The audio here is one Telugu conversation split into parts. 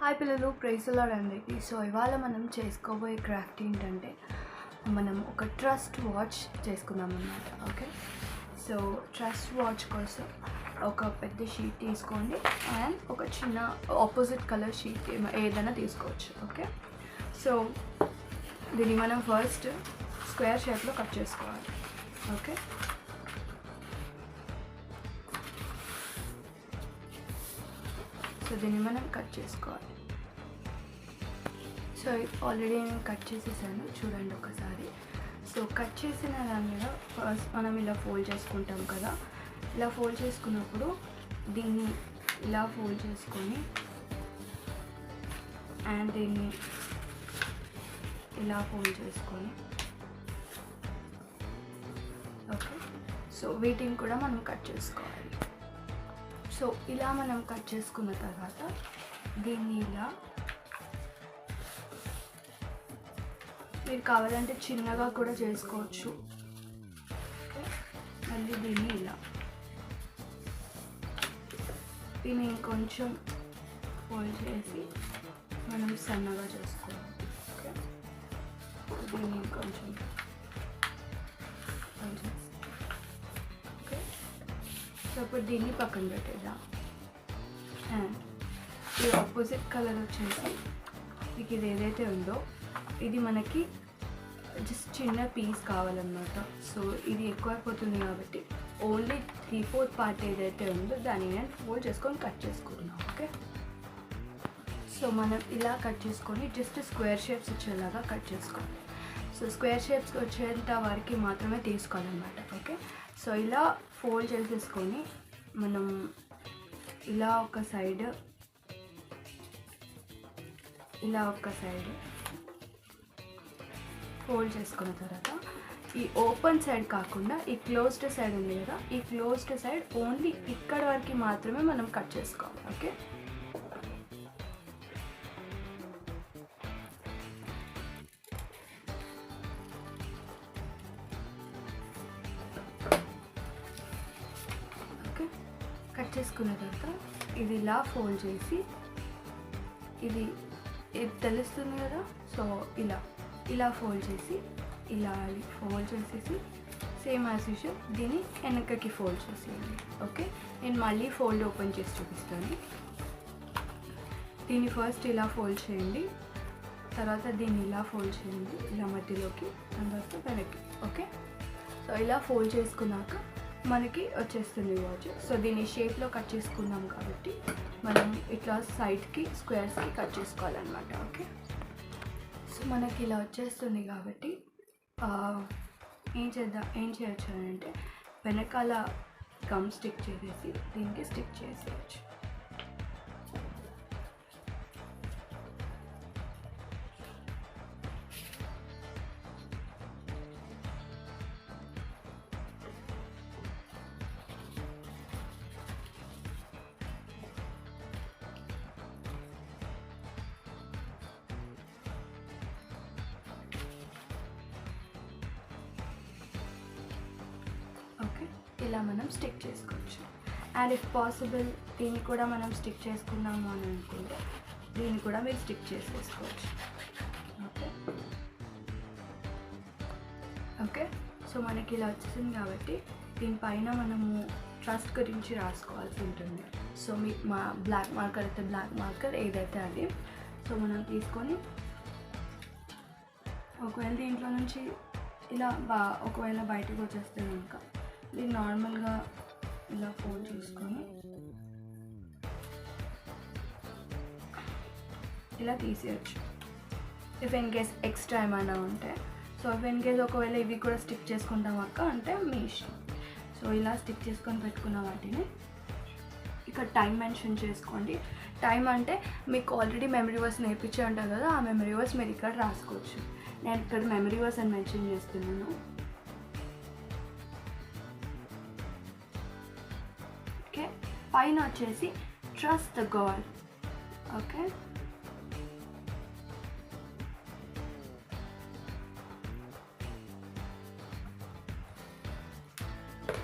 హాయ్ పిల్లలు, ప్రైజ్ ది లార్డ్ అందరికీ. సో ఇవాళ మనం చేసుకోబోయే క్రాఫ్ట్ ఏంటంటే మనం ఒక ట్రస్ట్ వాచ్ చేసుకుందాం అన్నమాట. ఓకే, సో ట్రస్ట్ వాచ్ కోసం ఒక పెద్ద షీట్ తీసుకోండి అండ్ ఒక చిన్న ఆపోజిట్ కలర్ షీట్ ఏదైనా తీసుకోవచ్చు. ఓకే, సో దీన్ని మనం ఫస్ట్ స్క్వేర్ షేప్లో కట్ చేసుకోవాలి. ఓకే, సో దీన్ని మనం కట్ చేసుకోవాలి. సో ఆల్రెడీ నేను కట్ చేసేసాను, చూడండి ఒకసారి. సో కట్ చేసిన దాని మీద ఫస్ట్ మనం ఇలా ఫోల్డ్ చేసుకుంటాం కదా. ఇలా ఫోల్డ్ చేసుకున్నప్పుడు దీన్ని ఇలా ఫోల్డ్ చేసుకొని అండ్ దీన్ని ఇలా ఫోల్డ్ చేసుకొని ఓకే, సో వీటిని కూడా మనం కట్ చేసుకోవాలి. సో ఇలా మనం కట్ చేసుకున్న తర్వాత దీన్ని ఇలా మీరు కావాలంటే చిన్నగా కూడా చేసుకోవచ్చు. మళ్ళీ దీన్ని ఇలా దీన్ని ఇంకొంచెం ఫోల్డ్ చేసి మనం సన్నగా చేసుకోవాలి. ఓకే, దీన్ని ఇంకొంచెం ఓకే, సో ఇప్పుడు దీన్ని పక్కన పెట్టేద్దాం. అండ్ ఈ ఆపోజిట్ కలర్ వచ్చేసి మీకు ఇది ఏదైతే ఉందో ఇది మనకి జస్ట్ చిన్న పీస్ కావాలన్నమాట. సో ఇది ఎక్కువైపోతుంది కాబట్టి ఓన్లీ 3/4 పార్ట్ ఏదైతే ఉందో దాన్ని నేను ఫోల్డ్ చేసుకొని కట్ చేసుకుంటున్నాను. ఓకే, సో మనం ఇలా కట్ చేసుకొని జస్ట్ స్క్వేర్ షేప్స్ వచ్చేలాగా కట్ చేసుకోవాలి. సో స్క్వేర్ షేప్స్ వచ్చేంత వరకు మాత్రమే తీసుకోవాలన్నమాట. ఓకే, సో ఇలా ఫోల్డ్ చేసేసుకొని మనం ఇలా ఒక సైడ్ ఫోల్డ్ చేసుకున్న తర్వాత ఈ ఓపెన్ సైడ్ కాకుండా ఈ క్లోజ్డ్ సైడ్ ఉంది కదా, ఈ క్లోజ్డ్ సైడ్ ఓన్లీ ఇక్కడ వరకు మాత్రమే మనం కట్ చేసుకోవాలి. ఓకే, ఓకే, కట్ చేసుకున్న తర్వాత ఇది ఇలా ఫోల్డ్ చేసి ఇది తెలుస్తుంది కదా. సో ఇలా ఫోల్డ్ చేసి ఇలా ఫోల్డ్ చేసేసి సేమ్ యాజ్ యూజువల్ దీన్ని వెనకకి ఫోల్డ్ చేసేయండి. ఓకే, నేను మళ్ళీ ఫోల్డ్ ఓపెన్ చేసి చూపిస్తాను. దీన్ని ఫస్ట్ ఇలా ఫోల్డ్ చేయండి, తర్వాత దీన్ని ఇలా ఫోల్డ్ చేయండి ఇలా మధ్యలోకి, తర్వాత వెనక్కి. ఓకే, సో ఇలా ఫోల్డ్ చేసుకున్నాక మనకి వచ్చేస్తుంది వాచ్. సో దీన్ని షేప్లో కట్ చేసుకున్నాం కాబట్టి మనం ఇట్లా సైడ్కి స్క్వేర్స్కి కట్ చేసుకోవాలన్నమాట. ఓకే, సో మనకి ఇలా వచ్చేస్తుంది కాబట్టి ఏం చేయొచ్చు అంటే వెనకాల గమ్ స్టిక్ చేసేసి దీనికి స్టిక్ చేసేయచ్చు. ఇలా మనం స్టిక్ చేసుకోవచ్చు. అండ్ ఇఫ్ పాసిబుల్ దీన్ని కూడా మనం స్టిక్ చేసుకుందాము అని అనుకుంటే దీన్ని కూడా మీరు స్టిక్ చేసేసుకోవచ్చు. ఓకే ఓకే, సో మనకి ఇలా వచ్చేసింది కాబట్టి దీనిపైన మనము ట్రస్ట్ గురించి రాసుకోవాల్సి ఉంటుంది. సో మా బ్లాక్ మార్కర్ అయితే బ్లాక్ మార్కర్ ఏదైతే అది సో మనం తీసుకొని ఒకవేళ దీంట్లో నుంచి ఇలా ఒకవేళ బయటకు వచ్చేస్తే కనుక దీన్ని నార్మల్గా ఇలా ఫోల్డ్ చేసుకొని ఇలా తీసేయచ్చు ఇఫ్ ఇన్ కేస్ ఎక్స్ట్రా ఏమైనా ఉంటే. సో ఇఫ్ ఇన్ కేస్ ఒకవేళ ఇవి కూడా స్టిక్ చేసుకుంటాం అక్క అంటే మీ ఇష్టం. సో ఇలా స్టిక్ చేసుకొని పెట్టుకున్న వాటిని ఇక్కడ టైం మెన్షన్ చేసుకోండి. టైం అంటే మీకు ఆల్రెడీ మెమరీ వర్స్ నేర్పించే ఉంటారు కదా, ఆ మెమరీ వర్స్ మీరు ఇక్కడ రాసుకోవచ్చు. నేను ఇక్కడ మెమరీ వర్స్ అని మెన్షన్ చేస్తున్నాను. ఓకే, పైన వచ్చేసి trust the God. Okay,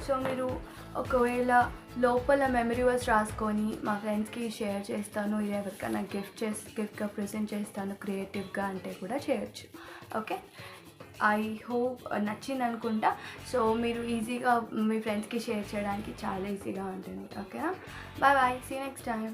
so మీరు ఒకవేళ లోపల మెమరీ వర్స్ రాసుకొని మా ఫ్రెండ్స్కి షేర్ చేస్తాను, ఇది ఎవరికైనా గిఫ్ట్గా ప్రజెంట్ చేస్తాను క్రియేటివ్గా అంటే కూడా చేయొచ్చు. ఓకే, ఐ హోప్ నచ్చింది అనుకుంటా. సో మీరు ఈజీగా మీ ఫ్రెండ్స్కి షేర్ చేయడానికి చాలా ఈజీగా ఉంటుంది. ఓకేనా, bye bye, see next time.